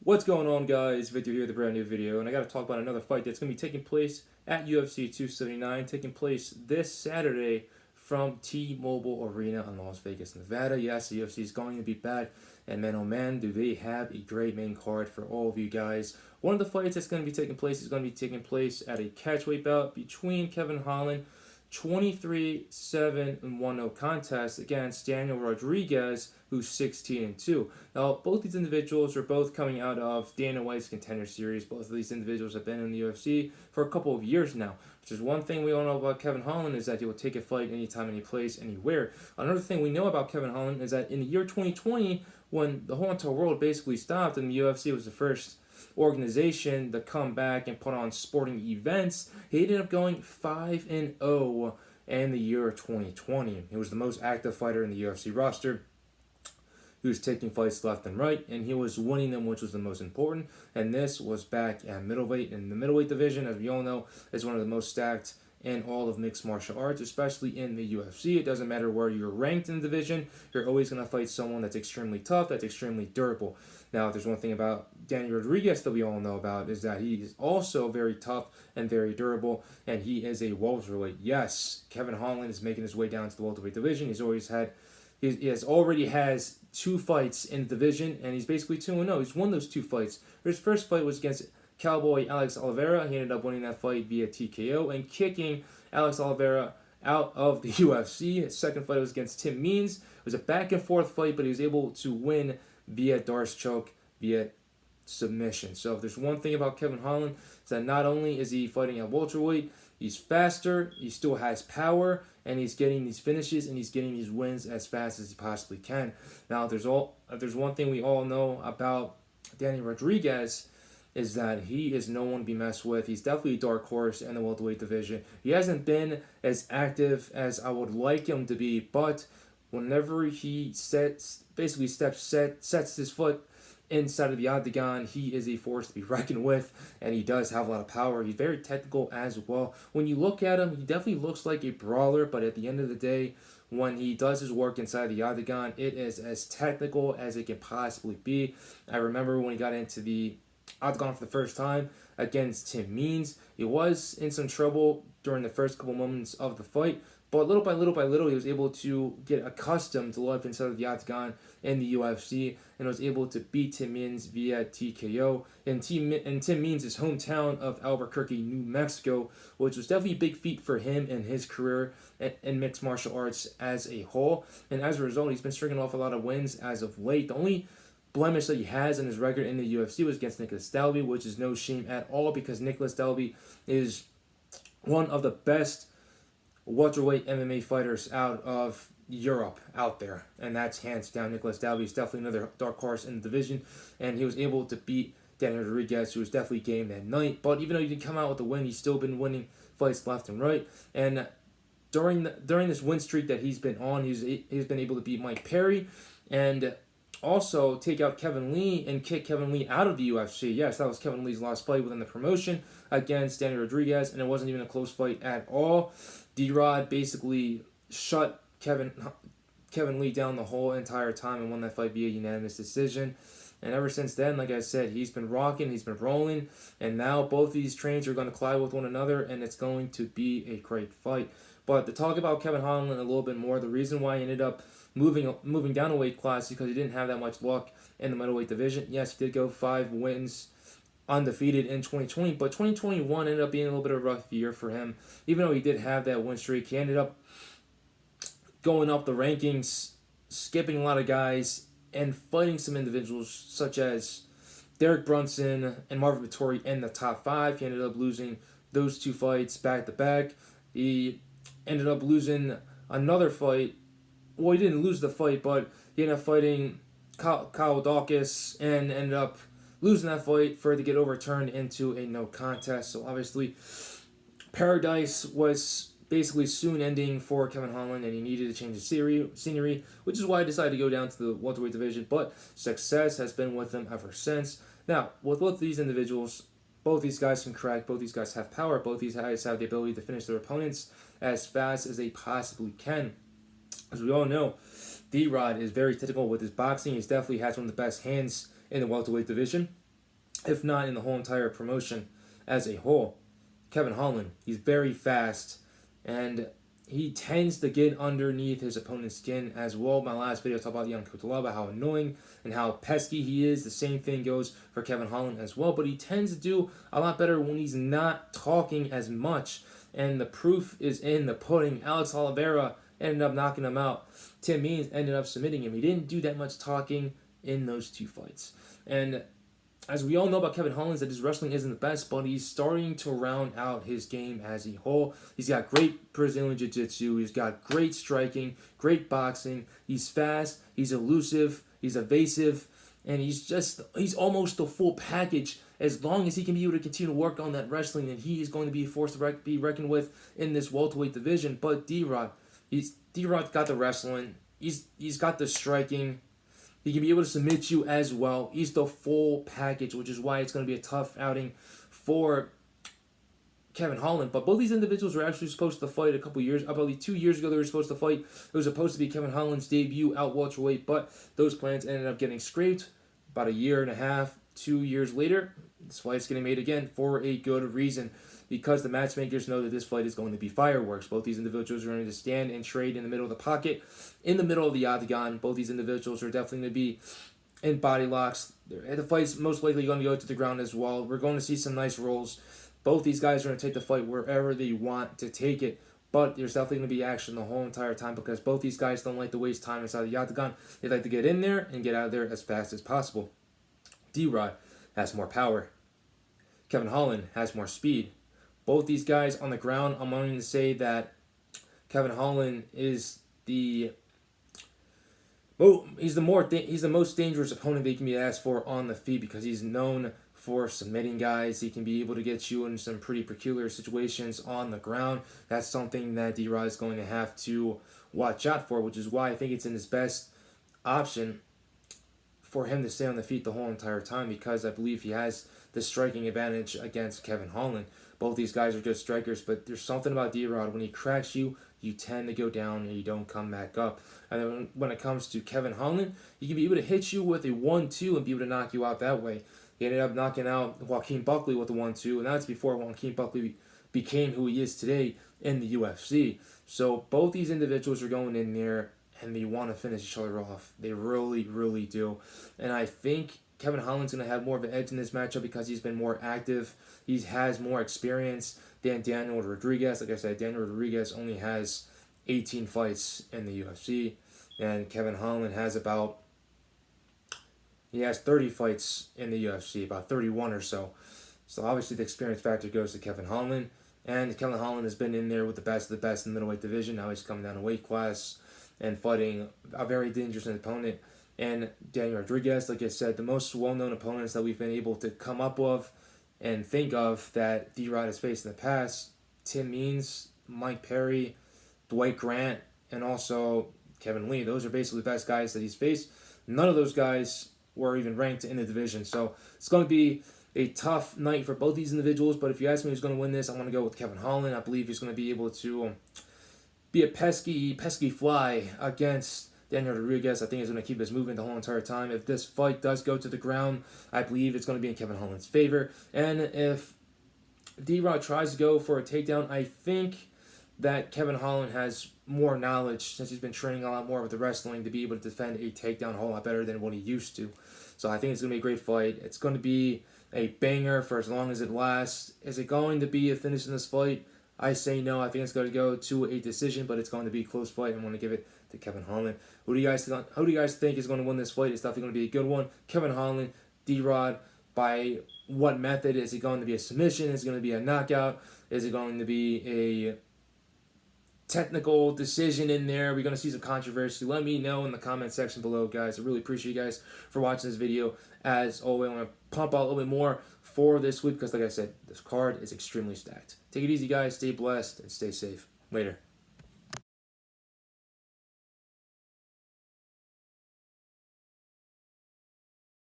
What's going on, guys? Victor here with a brand new video, and I got to talk about another fight that's going to be taking place at UFC 279, taking place this Saturday from T-Mobile Arena in Las Vegas, Nevada. Yes, the UFC is going to be back, and man, oh man, do they have a great main card for all of you guys. One of the fights that's going to be taking place is going to be taking place at a catchweight bout between Kevin Holland, 23-7-1-0 contest against Daniel Rodriguez, who's 16-2. Now, both these individuals are both coming out of Dana White's Contender Series. Both of these individuals have been in the UFC for a couple of years now, which is one thing we all know about Kevin Holland, is that he will take a fight anytime, any place, anywhere. Another thing we know about Kevin Holland is that in the year 2020, when the whole entire world basically stopped and the UFC was the first organization to come back and put on sporting events, he ended up going 5-0 in the year 2020. He was the most active fighter in the UFC roster. He was taking fights left and right, and he was winning them, which was the most important. And this was back at middleweight. And the middleweight division, as we all know, is one of the most stacked in all of mixed martial arts, especially in the UFC. It doesn't matter where you're ranked in the division, you're always going to fight someone that's extremely tough, that's extremely durable. Now, if there's one thing about Danny Rodriguez that we all know about, is that he is also very tough and very durable, and he is a welterweight. Yes, Kevin Holland is making his way down to the welterweight division. He already has 2 fights in the division, and he's basically 2-0. He's won those 2 fights. His first fight was against Cowboy Alex Oliveira. He ended up winning that fight via TKO and kicking Alex Oliveira out of the UFC. His second fight was against Tim Means. It was a back and forth fight, but he was able to win via Darce choke, via submission. So if there's one thing about Kevin Holland, is that not only is he fighting at welterweight, he's faster, he still has power, and he's getting these finishes and he's getting these wins as fast as he possibly can. Now, if there's one thing we all know about Danny Rodriguez, is that he is no one to be messed with. He's definitely a dark horse in the welterweight division. He hasn't been as active as I would like him to be, but whenever he sets his foot inside of the octagon, he is a force to be reckoned with, and he does have a lot of power. He's very technical as well. When you look at him, he definitely looks like a brawler, but at the end of the day, when he does his work inside the octagon, it is as technical as it can possibly be. I remember when he got into the octagon for the first time against Tim Means, he was in some trouble during the first couple moments of the fight, but little by little, he was able to get accustomed to life inside of the octagon in the UFC, and was able to beat Tim Means via TKO. And Tim Means' hometown of Albuquerque, New Mexico, which was definitely a big feat for him in his career in mixed martial arts as a whole. And as a result, he's been stringing off a lot of wins as of late. The only blemish that he has in his record in the UFC was against Nicolas Dalby, which is no shame at all, because Nicolas Dalby is one of the best welterweight MMA fighters out of Europe out there, and that's hands down. Nicolas Dalby is definitely another dark horse in the division, and he was able to beat Daniel Rodriguez, who was definitely game that night. But even though he didn't come out with a win, he's still been winning fights left and right. And during this win streak that he's been on, he's been able to beat Mike Perry, and also take out Kevin Lee and kick Kevin Lee out of the UFC. Yes, that was Kevin Lee's last fight within the promotion against Danny Rodriguez, and it wasn't even a close fight at all. D-Rod basically shut Kevin Lee down the whole entire time and won that fight via unanimous decision. And ever since then, like I said, he's been rocking, he's been rolling, and now both these trains are going to collide with one another, and it's going to be a great fight. But to talk about Kevin Holland a little bit more, the reason why he ended up moving down a weight class is because he didn't have that much luck in the middleweight division. Yes, he did go 5 wins undefeated in 2020, but 2021 ended up being a little bit of a rough year for him. Even though he did have that win streak, he ended up going up the rankings, skipping a lot of guys, and fighting some individuals such as Derek Brunson and Marvin Vettori in the top 5. He ended up losing those 2 fights back to back. He ended up losing another fight. Well, he didn't lose the fight, but he ended up fighting Kyle Dawkins and ended up losing that fight for it to get overturned into a no contest. So obviously, paradise was basically soon ending for Kevin Holland, and he needed to change the scenery, which is why I decided to go down to the welterweight division. But success has been with him ever since. Now, with both these individuals, both these guys can crack, both these guys have power, both these guys have the ability to finish their opponents as fast as they possibly can. As we all know, D-Rod is very technical with his boxing. He definitely has one of the best hands in the welterweight division. if not in the whole entire promotion as a whole. Kevin Holland, he's very fast, and he tends to get underneath his opponent's skin as well. My last video talked about Jan Kutalaba, how annoying and how pesky he is. The same thing goes for Kevin Holland as well, but he tends to do a lot better when he's not talking as much, and the proof is in the pudding. Alex Oliveira ended up knocking him out. Tim Means ended up submitting him. He didn't do that much talking in those two fights. And as we all know about Kevin Holland, that his wrestling isn't the best, but he's starting to round out his game as a whole. He's got great Brazilian Jiu-Jitsu. He's got great striking, great boxing. He's fast. He's elusive. He's evasive. And he's almost the full package. As long as he can be able to continue to work on that wrestling, and he is going to be a force to be reckoned with in this welterweight division. But D-Rod got the wrestling. He's got the striking. He can be able to submit you as well. He's the full package, which is why it's going to be a tough outing for Kevin Holland. But both these individuals were actually supposed to fight a couple years, I believe 2 years ago they were supposed to fight. It was supposed to be Kevin Holland's debut out welterweight, but those plans ended up getting scraped about a year and a half, 2 years later. This fight's getting made again for a good reason, because the matchmakers know that this fight is going to be fireworks. Both these individuals are going to stand and trade in the middle of the pocket, in the middle of the octagon. Both these individuals are definitely going to be in body locks. The fight's most likely going to go to the ground as well. We're going to see some nice rolls. Both these guys are going to take the fight wherever they want to take it, but there's definitely going to be action the whole entire time, because both these guys don't like to waste time inside the octagon. They like to get in there and get out of there as fast as possible. D-Rod has more power. Kevin Holland has more speed. Both these guys on the ground, I'm going to say that Kevin Holland is he's the most dangerous opponent they can be asked for on the feet, because he's known for submitting guys. He can be able to get you in some pretty peculiar situations on the ground. That's something that D-Rod is going to have to watch out for, which is why I think it's in his best option for him to stay on the feet the whole entire time, because I believe he has the striking advantage against Kevin Holland. Both these guys are good strikers, but there's something about D-Rod. When he cracks you, you tend to go down and you don't come back up. And then when it comes to Kevin Holland, he can be able to hit you with a 1-2 and be able to knock you out that way. He ended up knocking out Joaquin Buckley with a 1-2, and that's before Joaquin Buckley became who he is today in the UFC. So both these individuals are going in there and they want to finish each other off. They really, really do. And I think Kevin Holland's going to have more of an edge in this matchup because he's been more active. He has more experience than Daniel Rodriguez. Like I said, Daniel Rodriguez only has 18 fights in the UFC, and Kevin Holland has 30 fights in the UFC, about 31 or so. So obviously the experience factor goes to Kevin Holland, and Kevin Holland has been in there with the best of the best in the middleweight division. Now he's coming down a weight class and fighting a very dangerous opponent. And Daniel Rodriguez, like I said, the most well-known opponents that we've been able to come up with and think of that D-Rod has faced in the past: Tim Means, Mike Perry, Dwight Grant, and also Kevin Lee. Those are basically the best guys that he's faced. None of those guys were even ranked in the division. So it's going to be a tough night for both these individuals. But if you ask me who's going to win this, I'm going to go with Kevin Holland. I believe he's going to be able to be a pesky fly against Daniel Rodriguez. I think he's going to keep his movement the whole entire time. If this fight does go to the ground, I believe it's going to be in Kevin Holland's favor. And if D-Rod tries to go for a takedown, I think that Kevin Holland has more knowledge, since he's been training a lot more with the wrestling, to be able to defend a takedown a whole lot better than what he used to. So I think it's going to be a great fight. It's going to be a banger for as long as it lasts. Is it going to be a finish in this fight? I say no. I think it's going to go to a decision, but it's going to be a close fight. I'm going to give it to Kevin Holland. Who do you guys think is going to win this fight? It's definitely going to be a good one. Kevin Holland, D-Rod. By what method? Is it going to be a submission? Is it going to be a knockout? Is it going to be a technical decision in there? We're going to see some controversy. Let me know in the comment section below, guys. I really appreciate you guys for watching this video. As always, I'm going to pump out a little bit more for this week because, like I said, this card is extremely stacked. Take it easy, guys. Stay blessed and stay safe. Later.